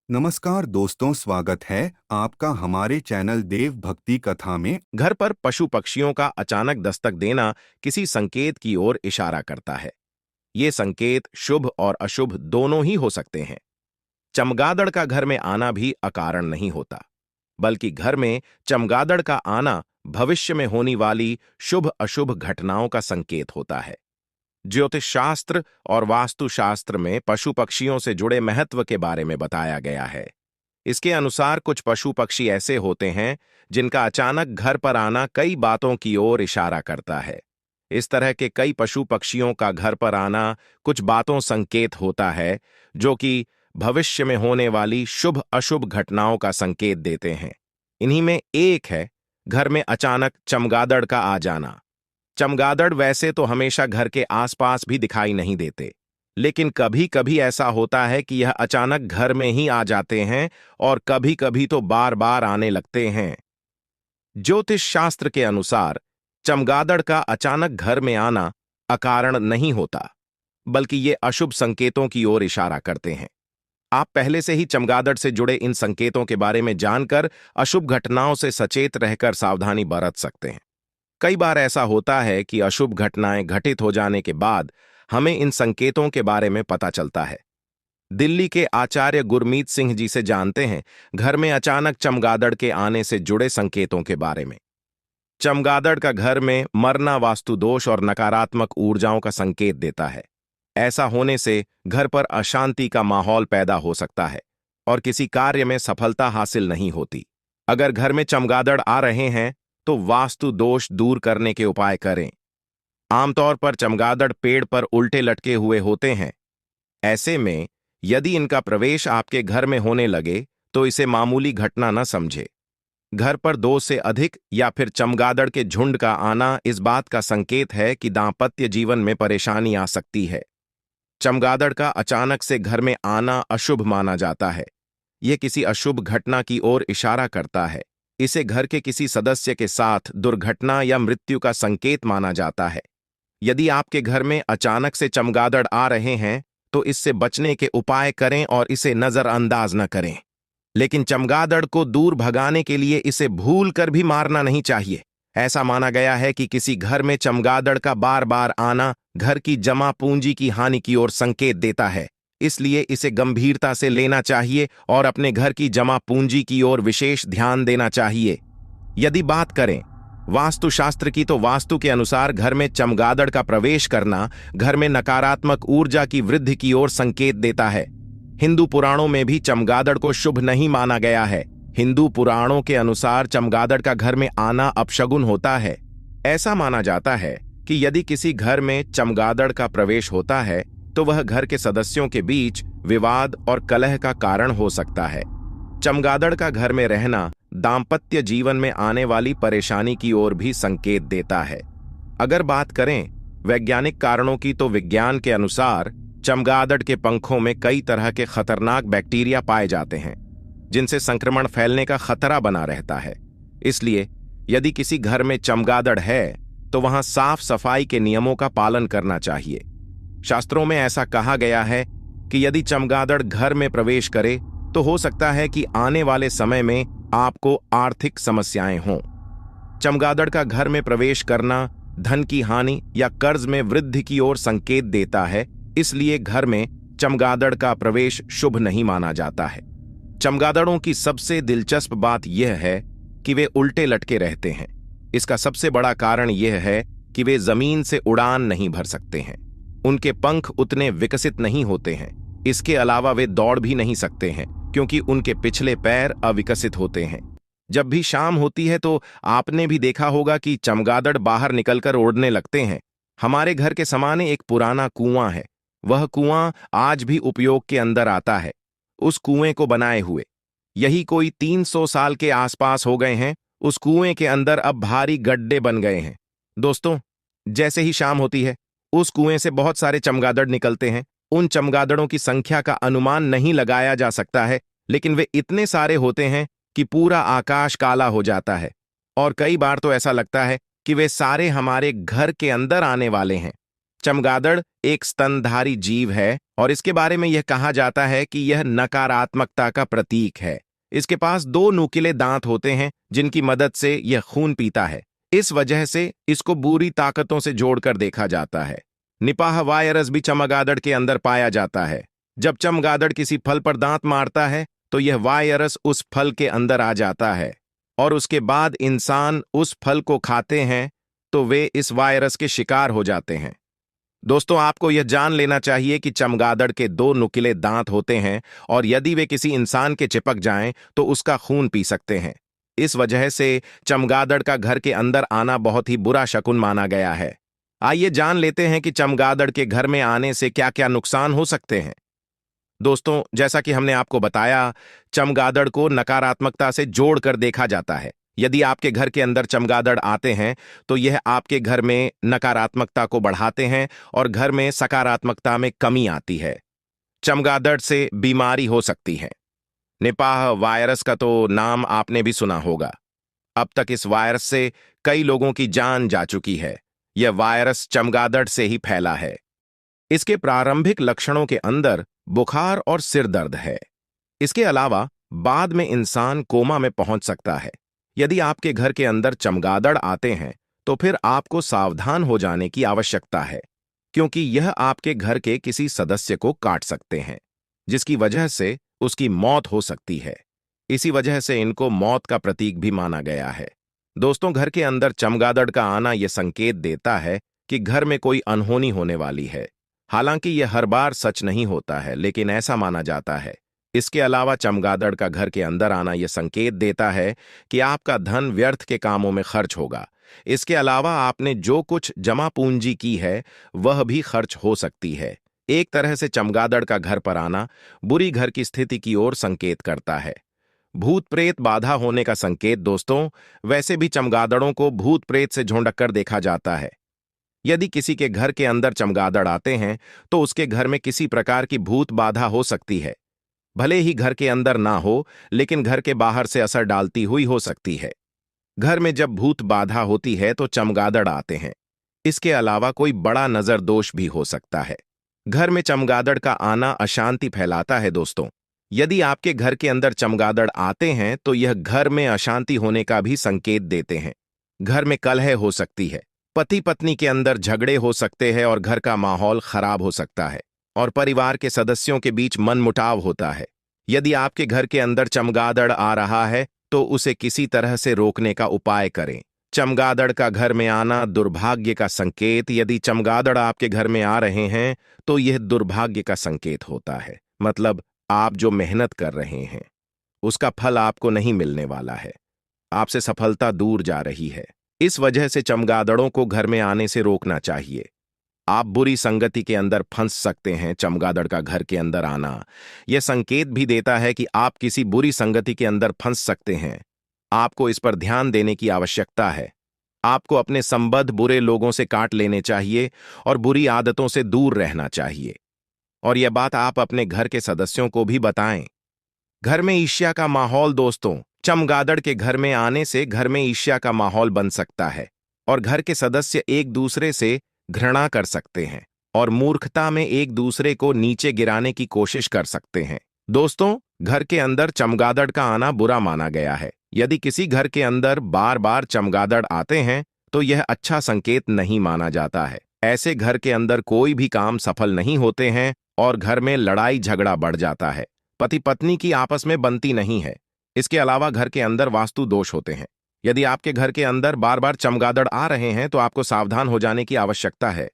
नमस्कार दोस्तों, स्वागत है आपका हमारे चैनल देव भक्ति कथा में। घर पर पशु पक्षियों का अचानक दस्तक देना किसी संकेत की ओर इशारा करता है। ये संकेत शुभ और अशुभ दोनों ही हो सकते हैं। चमगादड़ का घर में आना भी अकारण नहीं होता, बल्कि घर में चमगादड़ का आना भविष्य में होने वाली शुभ अशुभ घटनाओं का संकेत होता है। ज्योतिष शास्त्र और वास्तुशास्त्र में पशु पक्षियों से जुड़े महत्व के बारे में बताया गया है। इसके अनुसार कुछ पशु पक्षी ऐसे होते हैं जिनका अचानक घर पर आना कई बातों की ओर इशारा करता है। इस तरह के कई पशु पक्षियों का घर पर आना कुछ बातों संकेत होता है, जो कि भविष्य में होने वाली शुभ अशुभ घटनाओं का संकेत देते हैं। इन्हीं में एक है घर में अचानक चमगादड़ का आ जाना। चमगादड़ वैसे तो हमेशा घर के आसपास भी दिखाई नहीं देते, लेकिन कभी कभी ऐसा होता है कि यह अचानक घर में ही आ जाते हैं और कभी कभी तो बार बार आने लगते हैं। ज्योतिष शास्त्र के अनुसार चमगादड़ का अचानक घर में आना अकारण नहीं होता, बल्कि ये अशुभ संकेतों की ओर इशारा करते हैं। आप पहले से ही चमगादड़ से जुड़े इन संकेतों के बारे में जानकर अशुभ घटनाओं से सचेत रहकर सावधानी बरत सकते हैं। कई बार ऐसा होता है कि अशुभ घटनाएं घटित हो जाने के बाद हमें इन संकेतों के बारे में पता चलता है। दिल्ली के आचार्य गुरमीत सिंह जी से जानते हैं घर में अचानक चमगादड़ के आने से जुड़े संकेतों के बारे में। चमगादड़ का घर में मरना वास्तु दोष और नकारात्मक ऊर्जाओं का संकेत देता है। ऐसा होने से घर पर अशांति का माहौल पैदा हो सकता है और किसी कार्य में सफलता हासिल नहीं होती। अगर घर में चमगादड़ आ रहे हैं तो वास्तु दोष दूर करने के उपाय करें। आमतौर पर चमगादड़ पेड़ पर उल्टे लटके हुए होते हैं। ऐसे में यदि इनका प्रवेश आपके घर में होने लगे तो इसे मामूली घटना न समझे। घर पर दो से अधिक या फिर चमगादड़ के झुंड का आना इस बात का संकेत है कि दांपत्य जीवन में परेशानी आ सकती है। चमगादड़ का अचानक से घर में आना अशुभ माना जाता है। यह किसी अशुभ घटना की ओर इशारा करता है। इसे घर के किसी सदस्य के साथ दुर्घटना या मृत्यु का संकेत माना जाता है। यदि आपके घर में अचानक से चमगादड़ आ रहे हैं तो इससे बचने के उपाय करें और इसे नजरअंदाज न करें। लेकिन चमगादड़ को दूर भगाने के लिए इसे भूल कर भी मारना नहीं चाहिए। ऐसा माना गया है कि किसी घर में चमगादड़ का बार बार आना घर की जमा पूंजी की हानि की ओर संकेत देता है। इसलिए इसे गंभीरता से लेना चाहिए और अपने घर की जमा पूंजी की ओर विशेष ध्यान देना चाहिए। यदि बात करें वास्तुशास्त्र की तो वास्तु के अनुसार घर में चमगादड़ का प्रवेश करना घर में नकारात्मक ऊर्जा की वृद्धि की ओर संकेत देता है। हिंदू पुराणों में भी चमगादड़ को शुभ नहीं माना गया है। हिंदू पुराणों के अनुसार चमगादड़ का घर में आना अपशगुन होता है। ऐसा माना जाता है कि यदि किसी घर में चमगादड़ का प्रवेश होता है तो वह घर के सदस्यों के बीच विवाद और कलह का कारण हो सकता है। चमगादड़ का घर में रहना दांपत्य जीवन में आने वाली परेशानी की ओर भी संकेत देता है। अगर बात करें वैज्ञानिक कारणों की तो विज्ञान के अनुसार चमगादड़ के पंखों में कई तरह के खतरनाक बैक्टीरिया पाए जाते हैं, जिनसे संक्रमण फैलने का खतरा बना रहता है। इसलिए यदि किसी घर में चमगादड़ है तो वहां साफ सफाई के नियमों का पालन करना चाहिए। शास्त्रों में ऐसा कहा गया है कि यदि चमगादड़ घर में प्रवेश करे तो हो सकता है कि आने वाले समय में आपको आर्थिक समस्याएं हों। चमगादड़ का घर में प्रवेश करना धन की हानि या कर्ज में वृद्धि की ओर संकेत देता है। इसलिए घर में चमगादड़ का प्रवेश शुभ नहीं माना जाता है। चमगादड़ों की सबसे दिलचस्प बात यह है कि वे उल्टे लटके रहते हैं। इसका सबसे बड़ा कारण यह है कि वे जमीन से उड़ान नहीं भर सकते हैं। उनके पंख उतने विकसित नहीं होते हैं। इसके अलावा वे दौड़ भी नहीं सकते हैं क्योंकि उनके पिछले पैर अविकसित होते हैं। जब भी शाम होती है तो आपने भी देखा होगा कि चमगादड़ बाहर निकलकर उड़ने लगते हैं। हमारे घर के सामने एक पुराना कुआं है। वह कुआं आज भी उपयोग के अंदर आता है। उस कुएं को बनाए हुए यही कोई 300 साल के आसपास हो गए हैं। उस कुएं के अंदर अब भारी गड्ढे बन गए हैं। दोस्तों, जैसे ही शाम होती है उस कुएं से बहुत सारे चमगादड़ निकलते हैं। उन चमगादड़ों की संख्या का अनुमान नहीं लगाया जा सकता है, लेकिन वे इतने सारे होते हैं कि पूरा आकाश काला हो जाता है और कई बार तो ऐसा लगता है कि वे सारे हमारे घर के अंदर आने वाले हैं। चमगादड़ एक स्तनधारी जीव है और इसके बारे में यह कहा जाता है कि यह नकारात्मकता का प्रतीक है। इसके पास दो नुकीले दांत होते हैं जिनकी मदद से यह खून पीता है। इस वजह से इसको बुरी ताकतों से जोड़कर देखा जाता है। निपाह वायरस भी चमगादड़ के अंदर पाया जाता है। जब चमगादड़ किसी फल पर दांत मारता है तो यह वायरस उस फल के अंदर आ जाता है और उसके बाद इंसान उस फल को खाते हैं तो वे इस वायरस के शिकार हो जाते हैं। दोस्तों, आपको यह जान लेना चाहिए कि चमगादड़ के दो नुकीले दांत होते हैं और यदि वे किसी इंसान के चिपक जाएं तो उसका खून पी सकते हैं। इस वजह से चमगादड़ का घर के अंदर आना बहुत ही बुरा शकुन माना गया है। आइए जान लेते हैं कि चमगादड़ के घर में आने से क्या क्या नुकसान हो सकते हैं। दोस्तों, जैसा कि हमने आपको बताया, चमगादड़ को नकारात्मकता से जोड़कर देखा जाता है। यदि आपके घर के अंदर चमगादड़ आते हैं तो यह आपके घर में नकारात्मकता को बढ़ाते हैं और घर में सकारात्मकता में कमी आती है। चमगादड़ से बीमारी हो सकती है। निपाह वायरस का तो नाम आपने भी सुना होगा। अब तक इस वायरस से कई लोगों की जान जा चुकी है। यह वायरस चमगादड़ से ही फैला है। इसके प्रारंभिक लक्षणों के अंदर बुखार और सिर दर्द है। इसके अलावा बाद में इंसान कोमा में पहुंच सकता है। यदि आपके घर के अंदर चमगादड़ आते हैं तो फिर आपको सावधान हो जाने की आवश्यकता है, क्योंकि यह आपके घर के किसी सदस्य को काट सकते हैं, जिसकी वजह से उसकी मौत हो सकती है। इसी वजह से इनको मौत का प्रतीक भी माना गया है। दोस्तों, घर के अंदर चमगादड़ का आना यह संकेत देता है कि घर में कोई अनहोनी होने वाली है। हालांकि यह हर बार सच नहीं होता है, लेकिन ऐसा माना जाता है। इसके अलावा चमगादड़ का घर के अंदर आना यह संकेत देता है कि आपका धन व्यर्थ के कामों में खर्च होगा। इसके अलावा आपने जो कुछ जमा पूंजी की है वह भी खर्च हो सकती है। एक तरह से चमगादड़ का घर पर आना बुरी घर की स्थिति की ओर संकेत करता है। भूत प्रेत बाधा होने का संकेत। दोस्तों, वैसे भी चमगादड़ों को भूत प्रेत से झुंडक कर देखा जाता है। यदि किसी के घर के अंदर चमगादड़ आते हैं तो उसके घर में किसी प्रकार की भूत बाधा हो सकती है। भले ही घर के अंदर ना हो, लेकिन घर के बाहर से असर डालती हुई हो सकती है। घर में जब भूत बाधा होती है तो चमगादड़ आते हैं। इसके अलावा कोई बड़ा नजर दोष भी हो सकता है। घर में चमगादड़ का आना अशांति फैलाता है। दोस्तों, यदि आपके घर के अंदर चमगादड़ आते हैं तो यह घर में अशांति होने का भी संकेत देते हैं। घर में कलह हो सकती है, पति पत्नी के अंदर झगड़े हो सकते हैं और घर का माहौल खराब हो सकता है और परिवार के सदस्यों के बीच मनमुटाव होता है। यदि आपके घर के अंदर चमगादड़ आ रहा है तो उसे किसी तरह से रोकने का उपाय करें। चमगादड़ का घर में आना दुर्भाग्य का संकेत। यदि चमगादड़ आपके घर में आ रहे हैं तो यह दुर्भाग्य का संकेत होता है। मतलब आप जो मेहनत कर रहे हैं उसका फल आपको नहीं मिलने वाला है। आपसे सफलता दूर जा रही है। इस वजह से चमगादड़ों को घर में आने से रोकना चाहिए। आप बुरी संगति के अंदर फंस सकते हैं। चमगादड़ का घर के अंदर आना यह संकेत भी देता है कि आप किसी बुरी संगति के अंदर फंस सकते हैं। आपको इस पर ध्यान देने की आवश्यकता है। आपको अपने संबंध बुरे लोगों से काट लेने चाहिए और बुरी आदतों से दूर रहना चाहिए। और यह बात आप अपने घर के सदस्यों को भी बताएं। घर में ईर्ष्या का माहौल। दोस्तों, चमगादड़ के घर में आने से घर में ईर्ष्या का माहौल बन सकता है और घर के सदस्य एक दूसरे से घृणा कर सकते हैं और मूर्खता में एक दूसरे को नीचे गिराने की कोशिश कर सकते हैं। दोस्तों, घर के अंदर चमगादड़ का आना बुरा माना गया है। यदि किसी घर के अंदर बार बार चमगादड़ आते हैं तो यह अच्छा संकेत नहीं माना जाता है। ऐसे घर के अंदर कोई भी काम सफल नहीं होते हैं और घर में लड़ाई झगड़ा बढ़ जाता है। पति पत्नी की आपस में बनती नहीं है। इसके अलावा घर के अंदर वास्तु दोष होते हैं। यदि आपके घर के अंदर बार बार चमगादड़ आ रहे हैं तो आपको सावधान हो जाने की आवश्यकता है।